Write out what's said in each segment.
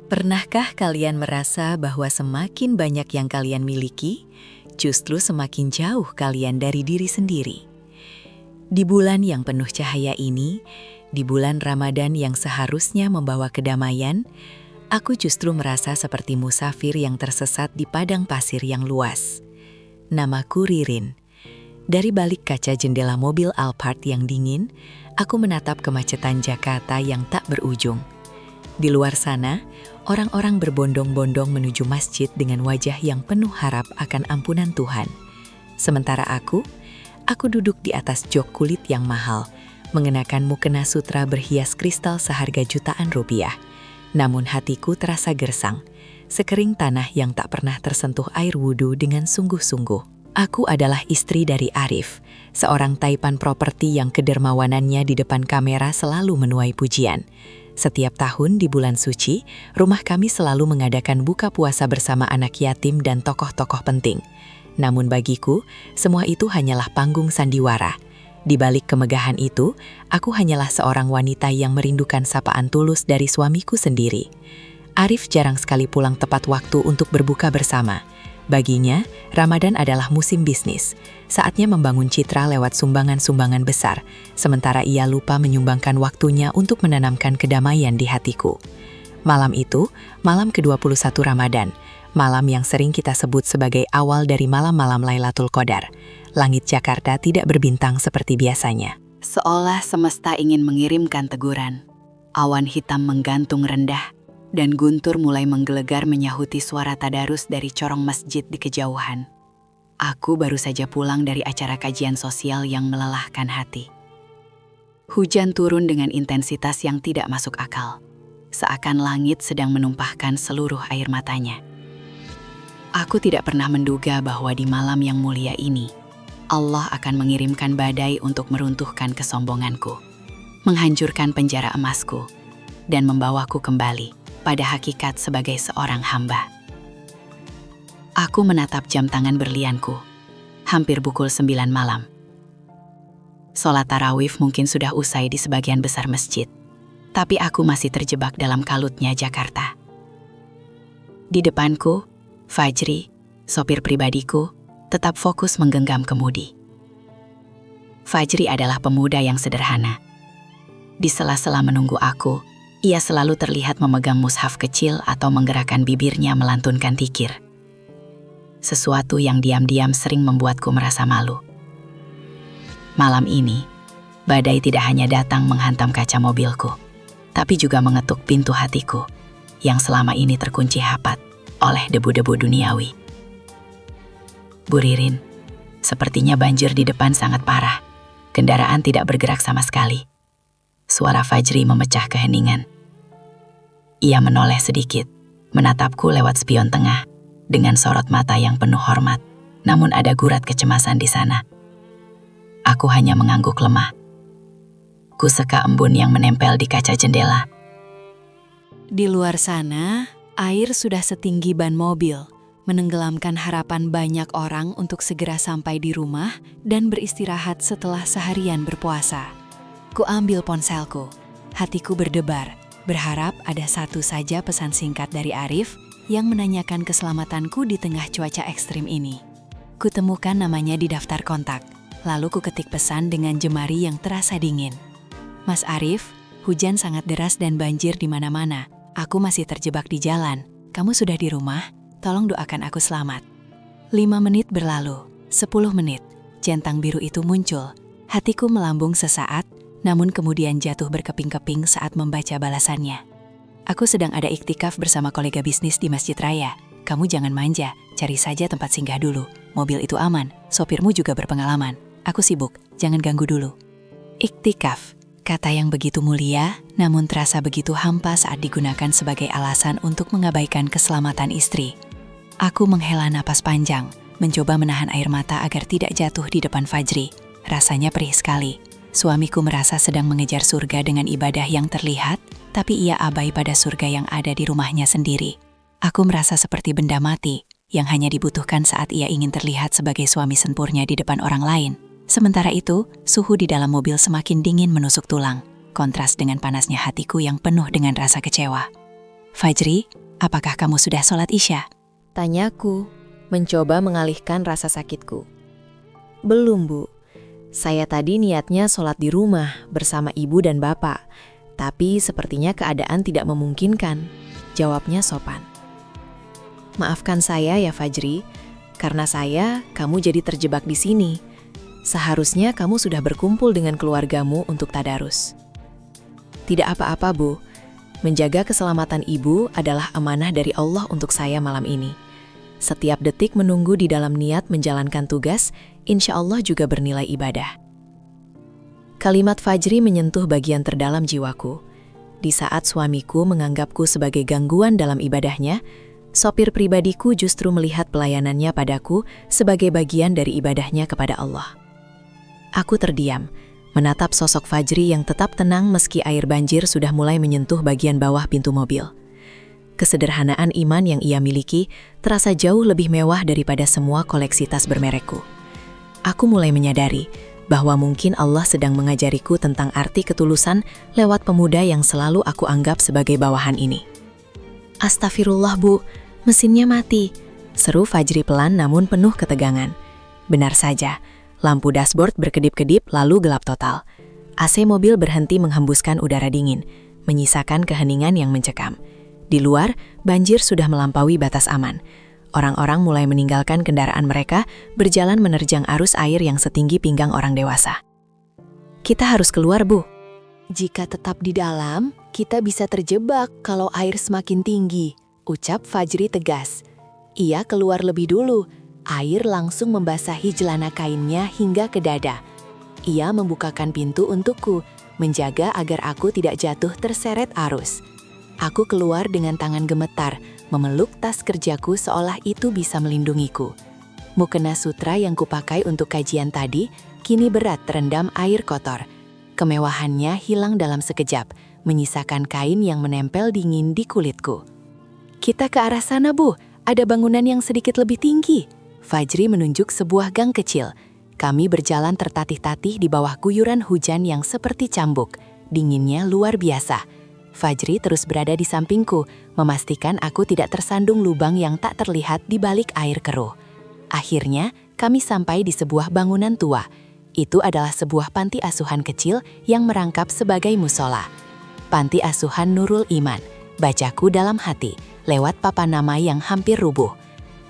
Pernahkah kalian merasa bahwa semakin banyak yang kalian miliki, justru semakin jauh kalian dari diri sendiri? Di bulan yang penuh cahaya ini, di bulan Ramadan yang seharusnya membawa kedamaian, aku justru merasa seperti musafir yang tersesat di padang pasir yang luas. Namaku Ririn. Dari balik kaca jendela mobil Alphard yang dingin, aku menatap kemacetan Jakarta yang tak berujung. Di luar sana, orang-orang berbondong-bondong menuju masjid dengan wajah yang penuh harap akan ampunan Tuhan. Sementara aku duduk di atas jok kulit yang mahal, mengenakan mukena sutra berhias kristal seharga jutaan rupiah. Namun hatiku terasa gersang, sekering tanah yang tak pernah tersentuh air wudhu dengan sungguh-sungguh. Aku adalah istri dari Arif, seorang taipan properti yang kedermawanannya di depan kamera selalu menuai pujian. Setiap tahun di bulan suci, rumah kami selalu mengadakan buka puasa bersama anak yatim dan tokoh-tokoh penting. Namun bagiku, semua itu hanyalah panggung sandiwara. Di balik kemegahan itu, aku hanyalah seorang wanita yang merindukan sapaan tulus dari suamiku sendiri. Arif jarang sekali pulang tepat waktu untuk berbuka bersama. Baginya, Ramadan adalah musim bisnis. Saatnya membangun citra lewat sumbangan-sumbangan besar, sementara ia lupa menyumbangkan waktunya untuk menanamkan kedamaian di hatiku. Malam itu, malam ke-21 Ramadan, malam yang sering kita sebut sebagai awal dari malam-malam Lailatul Qadar. Langit Jakarta tidak berbintang seperti biasanya. Seolah semesta ingin mengirimkan teguran. Awan hitam menggantung rendah, dan guntur mulai menggelegar menyahuti suara tadarus dari corong masjid di kejauhan. Aku baru saja pulang dari acara kajian sosial yang melelahkan hati. Hujan turun dengan intensitas yang tidak masuk akal, seakan langit sedang menumpahkan seluruh air matanya. Aku tidak pernah menduga bahwa di malam yang mulia ini, Allah akan mengirimkan badai untuk meruntuhkan kesombonganku, menghancurkan penjara emasku, dan membawaku kembali pada hakikat sebagai seorang hamba. Aku menatap jam tangan berlianku, hampir pukul 9 malam. Sholat tarawih mungkin sudah usai di sebagian besar masjid, tapi aku masih terjebak dalam kalutnya Jakarta. Di depanku, Fajri, sopir pribadiku, tetap fokus menggenggam kemudi. Fajri adalah pemuda yang sederhana. Di sela-sela menunggu aku, ia selalu terlihat memegang mushaf kecil atau menggerakkan bibirnya melantunkan dzikir. Sesuatu yang diam-diam sering membuatku merasa malu. Malam ini, badai tidak hanya datang menghantam kaca mobilku, tapi juga mengetuk pintu hatiku yang selama ini terkunci rapat oleh debu-debu duniawi. Bu Ririn, sepertinya banjir di depan sangat parah. Kendaraan tidak bergerak sama sekali. Suara Fajri memecah keheningan. Ia menoleh sedikit, menatapku lewat spion tengah, dengan sorot mata yang penuh hormat. Namun ada gurat kecemasan di sana. Aku hanya mengangguk lemah. Kuseka embun yang menempel di kaca jendela. Di luar sana, air sudah setinggi ban mobil, menenggelamkan harapan banyak orang untuk segera sampai di rumah dan beristirahat setelah seharian berpuasa. Ku ambil ponselku, hatiku berdebar, berharap ada satu saja pesan singkat dari Arif yang menanyakan keselamatanku di tengah cuaca ekstrim ini. Kutemukan namanya di daftar kontak, lalu ku ketik pesan dengan jemari yang terasa dingin. Mas Arif, hujan sangat deras dan banjir di mana-mana. Aku masih terjebak di jalan. Kamu sudah di rumah? Tolong doakan aku selamat. 5 menit berlalu, 10 menit, centang biru itu muncul. Hatiku melambung sesaat, namun kemudian jatuh berkeping-keping saat membaca balasannya. Aku sedang ada iktikaf bersama kolega bisnis di Masjid Raya. Kamu jangan manja, cari saja tempat singgah dulu. Mobil itu aman, sopirmu juga berpengalaman. Aku sibuk, jangan ganggu dulu. Iktikaf, kata yang begitu mulia, namun terasa begitu hampa saat digunakan sebagai alasan untuk mengabaikan keselamatan istri. Aku menghela napas panjang, mencoba menahan air mata agar tidak jatuh di depan Fajri. Rasanya perih sekali. Suamiku merasa sedang mengejar surga dengan ibadah yang terlihat, tapi ia abai pada surga yang ada di rumahnya sendiri. Aku merasa seperti benda mati, yang hanya dibutuhkan saat ia ingin terlihat sebagai suami sempurna di depan orang lain. Sementara itu, suhu di dalam mobil semakin dingin menusuk tulang, kontras dengan panasnya hatiku yang penuh dengan rasa kecewa. Fajri, apakah kamu sudah sholat Isya? Tanyaku, mencoba mengalihkan rasa sakitku. Belum, Bu. Saya tadi niatnya sholat di rumah bersama ibu dan bapak, tapi sepertinya keadaan tidak memungkinkan. Jawabnya sopan. Maafkan saya ya Fajri, karena kamu jadi terjebak di sini. Seharusnya kamu sudah berkumpul dengan keluargamu untuk tadarus. Tidak apa-apa, Bu. Menjaga keselamatan ibu adalah amanah dari Allah untuk saya malam ini. Setiap detik menunggu di dalam niat menjalankan tugas, insya Allah juga bernilai ibadah. Kalimat Fajri menyentuh bagian terdalam jiwaku. Di saat suamiku menganggapku sebagai gangguan dalam ibadahnya, sopir pribadiku justru melihat pelayanannya padaku sebagai bagian dari ibadahnya kepada Allah. Aku terdiam, menatap sosok Fajri yang tetap tenang meski air banjir sudah mulai menyentuh bagian bawah pintu mobil. Kesederhanaan iman yang ia miliki terasa jauh lebih mewah daripada semua koleksi tas bermerekku. Aku mulai menyadari bahwa mungkin Allah sedang mengajariku tentang arti ketulusan lewat pemuda yang selalu aku anggap sebagai bawahan ini. Astagfirullah, Bu, mesinnya mati, seru Fajri pelan namun penuh ketegangan. Benar saja, lampu dashboard berkedip-kedip lalu gelap total. AC mobil berhenti menghembuskan udara dingin, menyisakan keheningan yang mencekam. Di luar, banjir sudah melampaui batas aman. Orang-orang mulai meninggalkan kendaraan mereka, berjalan menerjang arus air yang setinggi pinggang orang dewasa. Kita harus keluar, Bu. Jika tetap di dalam, kita bisa terjebak kalau air semakin tinggi, ucap Fajri tegas. Ia keluar lebih dulu. Air langsung membasahi celana kainnya hingga ke dada. Ia membukakan pintu untukku, menjaga agar aku tidak jatuh terseret arus. Aku keluar dengan tangan gemetar, memeluk tas kerjaku seolah itu bisa melindungiku. Mukena sutra yang kupakai untuk kajian tadi, kini berat terendam air kotor. Kemewahannya hilang dalam sekejap, menyisakan kain yang menempel dingin di kulitku. Kita ke arah sana, Bu. Ada bangunan yang sedikit lebih tinggi. Fajri menunjuk sebuah gang kecil. Kami berjalan tertatih-tatih di bawah guyuran hujan yang seperti cambuk. Dinginnya luar biasa. Fajri terus berada di sampingku, memastikan aku tidak tersandung lubang yang tak terlihat di balik air keruh. Akhirnya, kami sampai di sebuah bangunan tua. Itu adalah sebuah panti asuhan kecil yang merangkap sebagai musola. Panti asuhan Nurul Iman, bacaku dalam hati, lewat papan nama yang hampir rubuh.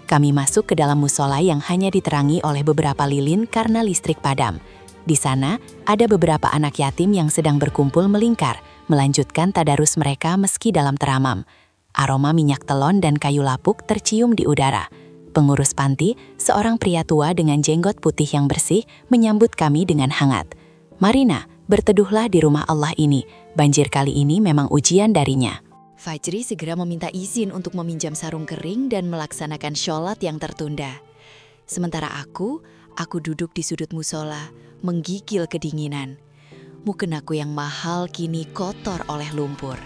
Kami masuk ke dalam musola yang hanya diterangi oleh beberapa lilin karena listrik padam. Di sana, ada beberapa anak yatim yang sedang berkumpul melingkar, melanjutkan tadarus mereka meski dalam teramam. Aroma minyak telon dan kayu lapuk tercium di udara. Pengurus panti, seorang pria tua dengan jenggot putih yang bersih, menyambut kami dengan hangat. Marina, berteduhlah di rumah Allah ini. Banjir kali ini memang ujian darinya. Fajri segera meminta izin untuk meminjam sarung kering dan melaksanakan sholat yang tertunda. Sementara aku duduk di sudut musola, menggigil kedinginan. Mukenaku yang mahal kini kotor oleh lumpur.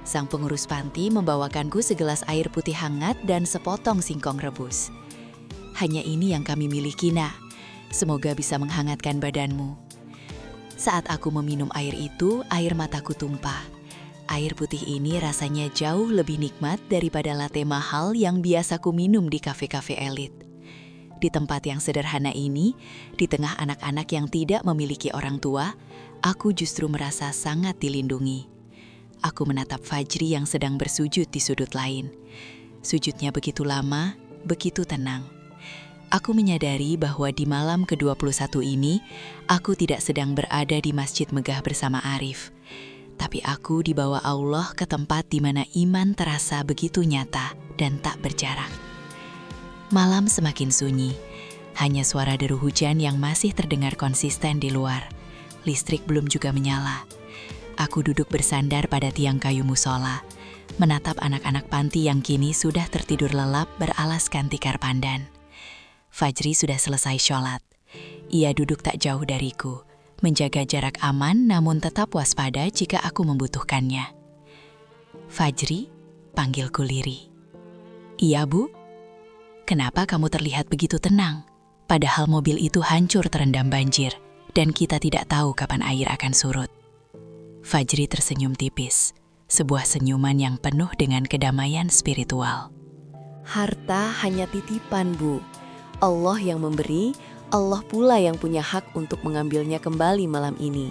Sang pengurus panti membawakanku segelas air putih hangat dan sepotong singkong rebus. Hanya ini yang kami miliki, Nak. Semoga bisa menghangatkan badanmu. Saat aku meminum air itu, air mataku tumpah. Air putih ini rasanya jauh lebih nikmat daripada latte mahal yang biasa ku minum di kafe-kafe elit. Di tempat yang sederhana ini, di tengah anak-anak yang tidak memiliki orang tua, aku justru merasa sangat dilindungi. Aku menatap Fajri yang sedang bersujud di sudut lain. Sujudnya begitu lama, begitu tenang. Aku menyadari bahwa di malam ke-21 ini, aku tidak sedang berada di Masjid Megah bersama Arif. Tapi aku dibawa Allah ke tempat di mana iman terasa begitu nyata dan tak berjarak. Malam semakin sunyi, hanya suara deru hujan yang masih terdengar konsisten di luar. Listrik belum juga menyala. Aku duduk bersandar pada tiang kayu musola, menatap anak-anak panti yang kini sudah tertidur lelap beralaskan tikar pandan. Fajri sudah selesai sholat. Ia duduk tak jauh dariku, menjaga jarak aman namun tetap waspada jika aku membutuhkannya. Fajri, panggilku lirih. Iya, Bu? Kenapa kamu terlihat begitu tenang? Padahal mobil itu hancur terendam banjir, dan kita tidak tahu kapan air akan surut. Fajri tersenyum tipis. sebuah senyuman yang penuh dengan kedamaian spiritual. Harta hanya titipan, Bu. Allah yang memberi, Allah pula yang punya hak untuk mengambilnya kembali malam ini.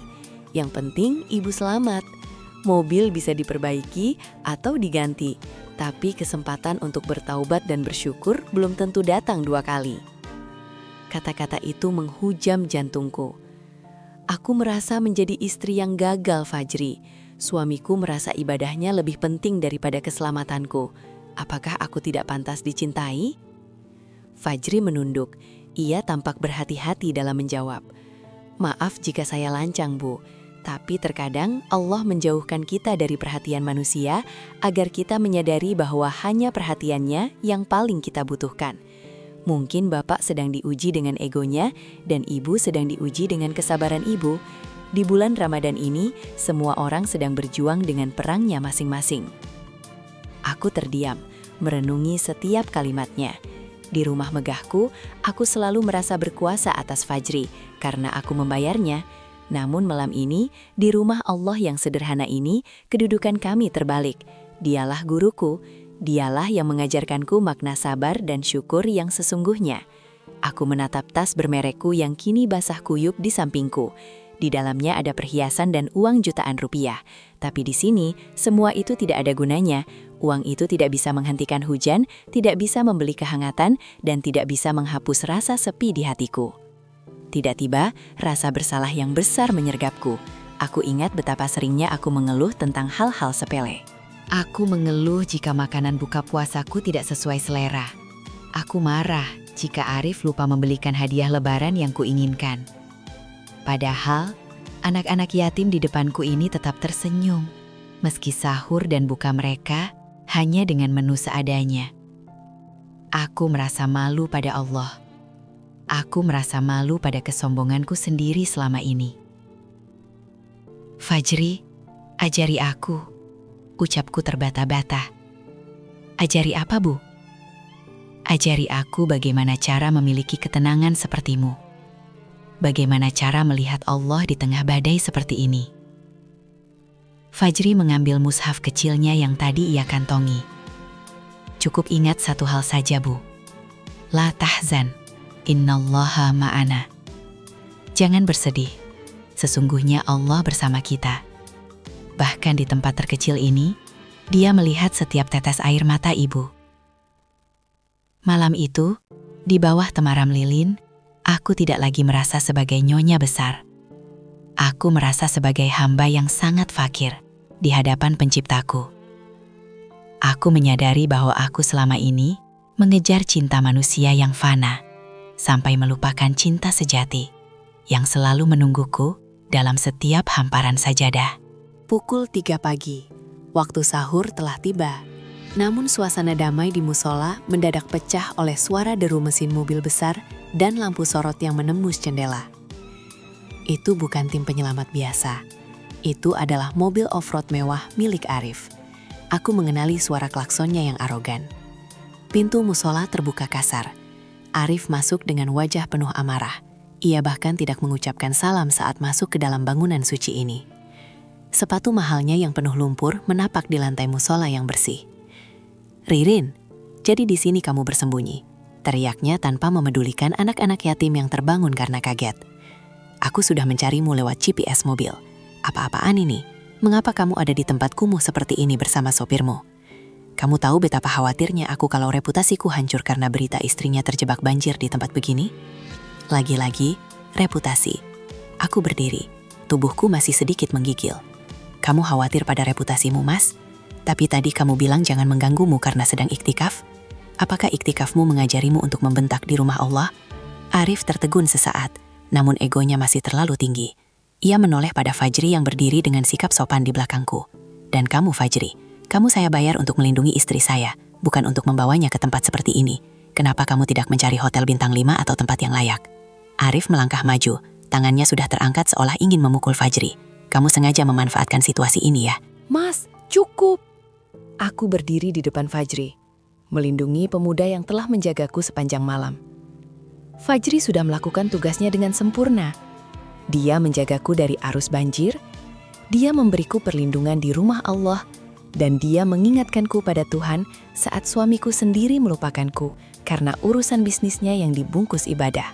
Yang penting ibu selamat. Mobil bisa diperbaiki atau diganti, tapi kesempatan untuk bertaubat dan bersyukur belum tentu datang 2 kali. Kata-kata itu menghujam jantungku. Aku merasa menjadi istri yang gagal, Fajri. Suamiku merasa ibadahnya lebih penting daripada keselamatanku. Apakah aku tidak pantas dicintai? Fajri menunduk. Ia tampak berhati-hati dalam menjawab. Maaf jika saya lancang, Bu. Tapi terkadang Allah menjauhkan kita dari perhatian manusia agar kita menyadari bahwa hanya perhatiannya yang paling kita butuhkan. Mungkin Bapak sedang diuji dengan egonya dan Ibu sedang diuji dengan kesabaran Ibu. Di bulan Ramadan ini, semua orang sedang berjuang dengan perangnya masing-masing. Aku terdiam, merenungi setiap kalimatnya. Di rumah megahku, aku selalu merasa berkuasa atas Fajri karena aku membayarnya. Namun malam ini, di rumah Allah yang sederhana ini, kedudukan kami terbalik. Dialah guruku, dialah yang mengajarkanku makna sabar dan syukur yang sesungguhnya. Aku menatap tas bermerekku yang kini basah kuyup di sampingku. Di dalamnya ada perhiasan dan uang jutaan rupiah. Tapi di sini, semua itu tidak ada gunanya. Uang itu tidak bisa menghentikan hujan, tidak bisa membeli kehangatan, dan tidak bisa menghapus rasa sepi di hatiku. Tiba-tiba, rasa bersalah yang besar menyergapku. Aku ingat betapa seringnya aku mengeluh tentang hal-hal sepele. Aku mengeluh jika makanan buka puasaku tidak sesuai selera. Aku marah jika Arif lupa membelikan hadiah lebaran yang kuinginkan. Padahal, anak-anak yatim di depanku ini tetap tersenyum, meski sahur dan buka mereka hanya dengan menu seadanya. Aku merasa malu pada Allah. Aku merasa malu pada kesombonganku sendiri selama ini. Fajri, ajari aku. Ucapku terbata-bata. Ajari apa, Bu? Ajari aku bagaimana cara memiliki ketenangan sepertimu. Bagaimana cara melihat Allah di tengah badai seperti ini. Fajri mengambil mushaf kecilnya yang tadi ia kantongi. Cukup ingat satu hal saja, Bu. La tahzan. Innallaha ma'ana. Jangan bersedih, sesungguhnya Allah bersama kita. Bahkan di tempat terkecil ini, Dia melihat setiap tetes air mata ibu. Malam itu, di bawah temaram lilin, aku tidak lagi merasa sebagai nyonya besar. Aku merasa sebagai hamba yang sangat fakir di hadapan penciptaku. Aku menyadari bahwa aku selama ini mengejar cinta manusia yang fana, sampai melupakan cinta sejati yang selalu menungguku dalam setiap hamparan sajadah. Pukul 3 pagi, waktu sahur telah tiba. Namun suasana damai di musola mendadak pecah oleh suara deru mesin mobil besar dan lampu sorot yang menembus jendela. Itu bukan tim penyelamat biasa. Itu adalah mobil off-road mewah milik Arif. Aku mengenali suara klaksonnya yang arogan. Pintu musola terbuka kasar. Arif masuk dengan wajah penuh amarah. Ia bahkan tidak mengucapkan salam saat masuk ke dalam bangunan suci ini. Sepatu mahalnya yang penuh lumpur menapak di lantai musola yang bersih. "Ririn, jadi di sini kamu bersembunyi," teriaknya tanpa memedulikan anak-anak yatim yang terbangun karena kaget. "Aku sudah mencarimu lewat GPS mobil. Apa-apaan ini? Mengapa kamu ada di tempat kumuh seperti ini bersama sopirmu? Kamu tahu betapa khawatirnya aku kalau reputasiku hancur karena berita istrinya terjebak banjir di tempat begini?" Lagi-lagi, reputasi. Aku berdiri, tubuhku masih sedikit menggigil. "Kamu khawatir pada reputasimu, Mas? Tapi tadi kamu bilang jangan mengganggumu karena sedang iktikaf? Apakah iktikafmu mengajarimu untuk membentak di rumah Allah?" Arif tertegun sesaat, namun egonya masih terlalu tinggi. Ia menoleh pada Fajri yang berdiri dengan sikap sopan di belakangku. "Dan kamu, Fajri, kamu saya bayar untuk melindungi istri saya, bukan untuk membawanya ke tempat seperti ini. Kenapa kamu tidak mencari hotel bintang 5 atau tempat yang layak?" Arif melangkah maju, tangannya sudah terangkat seolah ingin memukul Fajri. "Kamu sengaja memanfaatkan situasi ini ya?" "Mas, cukup!" Aku berdiri di depan Fajri, melindungi pemuda yang telah menjagaku sepanjang malam. Fajri sudah melakukan tugasnya dengan sempurna. Dia menjagaku dari arus banjir, dia memberiku perlindungan di rumah Allah, Dan dia mengingatkanku pada Tuhan saat suamiku sendiri melupakanku karena urusan bisnisnya yang dibungkus ibadah.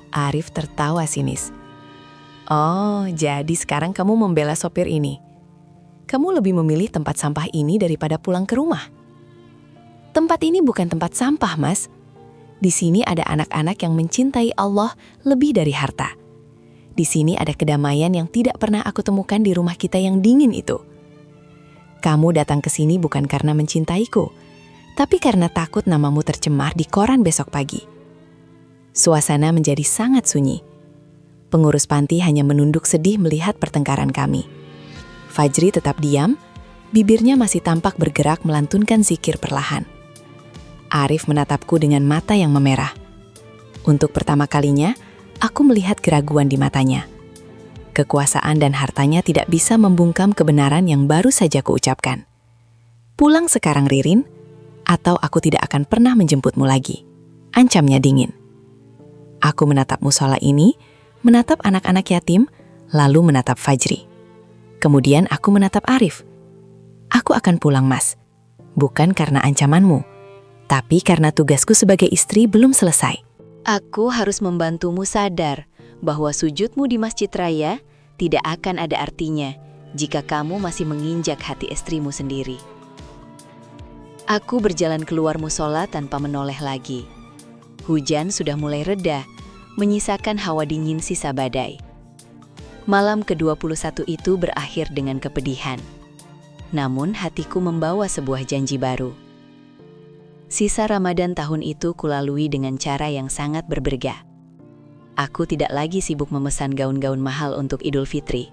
Arif tertawa sinis. Oh, jadi sekarang kamu membela sopir ini. Kamu lebih memilih tempat sampah ini daripada pulang ke rumah. Tempat ini bukan tempat sampah, Mas. Di sini ada anak-anak yang mencintai Allah lebih dari harta. Di sini ada kedamaian yang tidak pernah aku temukan di rumah kita yang dingin itu. Kamu datang ke sini bukan karena mencintaiku, tapi karena takut namamu tercemar di koran besok pagi. Suasana menjadi sangat sunyi. Pengurus panti hanya menunduk sedih melihat pertengkaran kami. Fajri tetap diam, bibirnya masih tampak bergerak melantunkan zikir perlahan. Arif menatapku dengan mata yang memerah. Untuk pertama kalinya, aku melihat keraguan di matanya. Kekuasaan dan hartanya tidak bisa membungkam kebenaran yang baru saja kuucapkan. Pulang sekarang, Ririn, atau aku tidak akan pernah menjemputmu lagi. Ancamnya dingin. Aku menatap musola ini, menatap anak-anak yatim, lalu menatap Fajri. Kemudian aku menatap Arif. Aku akan pulang, Mas. Bukan karena ancamanmu, tapi karena tugasku sebagai istri belum selesai. Aku harus membantumu sadar bahwa sujudmu di Masjid Raya tidak akan ada artinya jika kamu masih menginjak hati istrimu sendiri. Aku berjalan keluar musola tanpa menoleh lagi. Hujan sudah mulai reda, menyisakan hawa dingin sisa badai. Malam ke-21 itu berakhir dengan kepedihan. Namun hatiku membawa sebuah janji baru. Sisa Ramadan tahun itu kulalui dengan cara yang sangat berbeda. Aku tidak lagi sibuk memesan gaun-gaun mahal untuk Idul Fitri.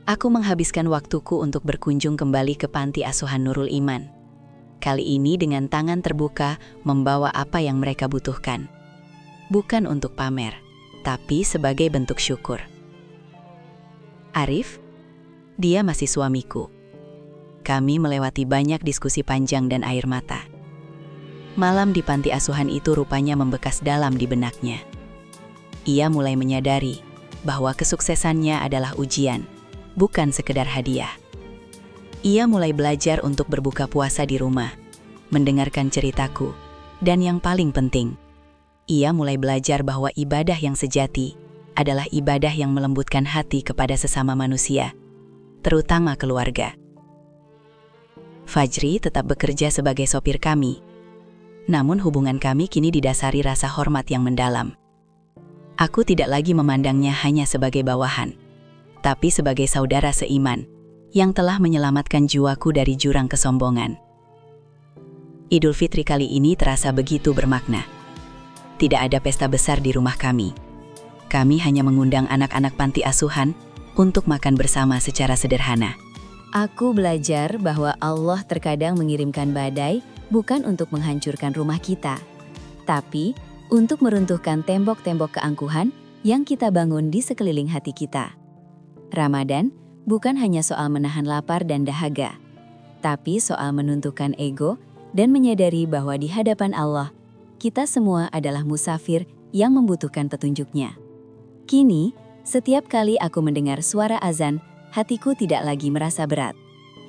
Aku menghabiskan waktuku untuk berkunjung kembali ke panti asuhan Nurul Iman. Kali ini dengan tangan terbuka membawa apa yang mereka butuhkan. Bukan untuk pamer, tapi sebagai bentuk syukur. Arif, dia masih suamiku. Kami melewati banyak diskusi panjang dan air mata. Malam di panti asuhan itu rupanya membekas dalam di benaknya. Ia mulai menyadari bahwa kesuksesannya adalah ujian, bukan sekedar hadiah. Ia mulai belajar untuk berbuka puasa di rumah, mendengarkan ceritaku, dan yang paling penting, ia mulai belajar bahwa ibadah yang sejati adalah ibadah yang melembutkan hati kepada sesama manusia, terutama keluarga. Fajri tetap bekerja sebagai sopir kami, namun hubungan kami kini didasari rasa hormat yang mendalam. Aku tidak lagi memandangnya hanya sebagai bawahan, tapi sebagai saudara seiman yang telah menyelamatkan jiwaku dari jurang kesombongan. Idul Fitri kali ini terasa begitu bermakna. Tidak ada pesta besar di rumah kami. Kami hanya mengundang anak-anak panti asuhan untuk makan bersama secara sederhana. Aku belajar bahwa Allah terkadang mengirimkan badai bukan untuk menghancurkan rumah kita, tapi untuk meruntuhkan tembok-tembok keangkuhan yang kita bangun di sekeliling hati kita. Ramadan bukan hanya soal menahan lapar dan dahaga, tapi soal menuntukkan ego dan menyadari bahwa di hadapan Allah, kita semua adalah musafir yang membutuhkan petunjuknya. Kini, setiap kali aku mendengar suara azan, hatiku tidak lagi merasa berat.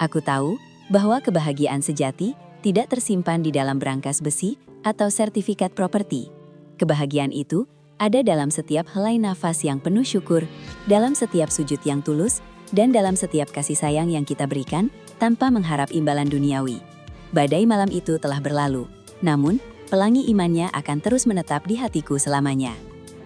Aku tahu bahwa kebahagiaan sejati tidak tersimpan di dalam berangkas besi atau sertifikat properti. Kebahagiaan itu ada dalam setiap helai nafas yang penuh syukur, dalam setiap sujud yang tulus, dan dalam setiap kasih sayang yang kita berikan tanpa mengharap imbalan duniawi. Badai malam itu telah berlalu, namun pelangi imannya akan terus menetap di hatiku selamanya.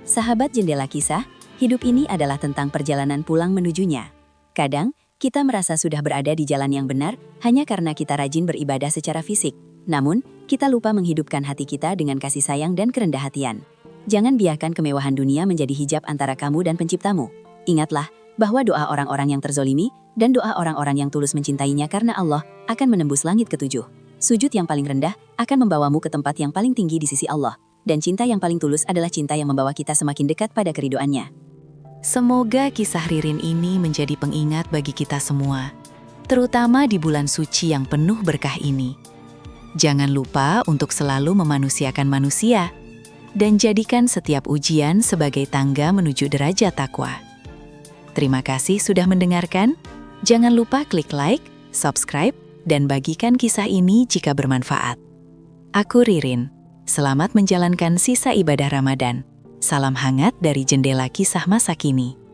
Sahabat Jendela Kisah, hidup ini adalah tentang perjalanan pulang menujunya. Kadang, kita merasa sudah berada di jalan yang benar hanya karena kita rajin beribadah secara fisik. Namun, kita lupa menghidupkan hati kita dengan kasih sayang dan kerendah hatian. Jangan biarkan kemewahan dunia menjadi hijab antara kamu dan penciptamu. Ingatlah bahwa doa orang-orang yang terzolimi dan doa orang-orang yang tulus mencintainya karena Allah akan menembus langit ketujuh. Sujud yang paling rendah akan membawamu ke tempat yang paling tinggi di sisi Allah. Dan cinta yang paling tulus adalah cinta yang membawa kita semakin dekat pada keridoannya. Semoga kisah Ririn ini menjadi pengingat bagi kita semua, terutama di bulan suci yang penuh berkah ini. Jangan lupa untuk selalu memanusiakan manusia, dan jadikan setiap ujian sebagai tangga menuju derajat takwa. Terima kasih sudah mendengarkan. Jangan lupa klik like, subscribe, dan bagikan kisah ini jika bermanfaat. Aku Ririn, selamat menjalankan sisa ibadah Ramadan. Salam hangat dari Jendela Kisah Masa Kini.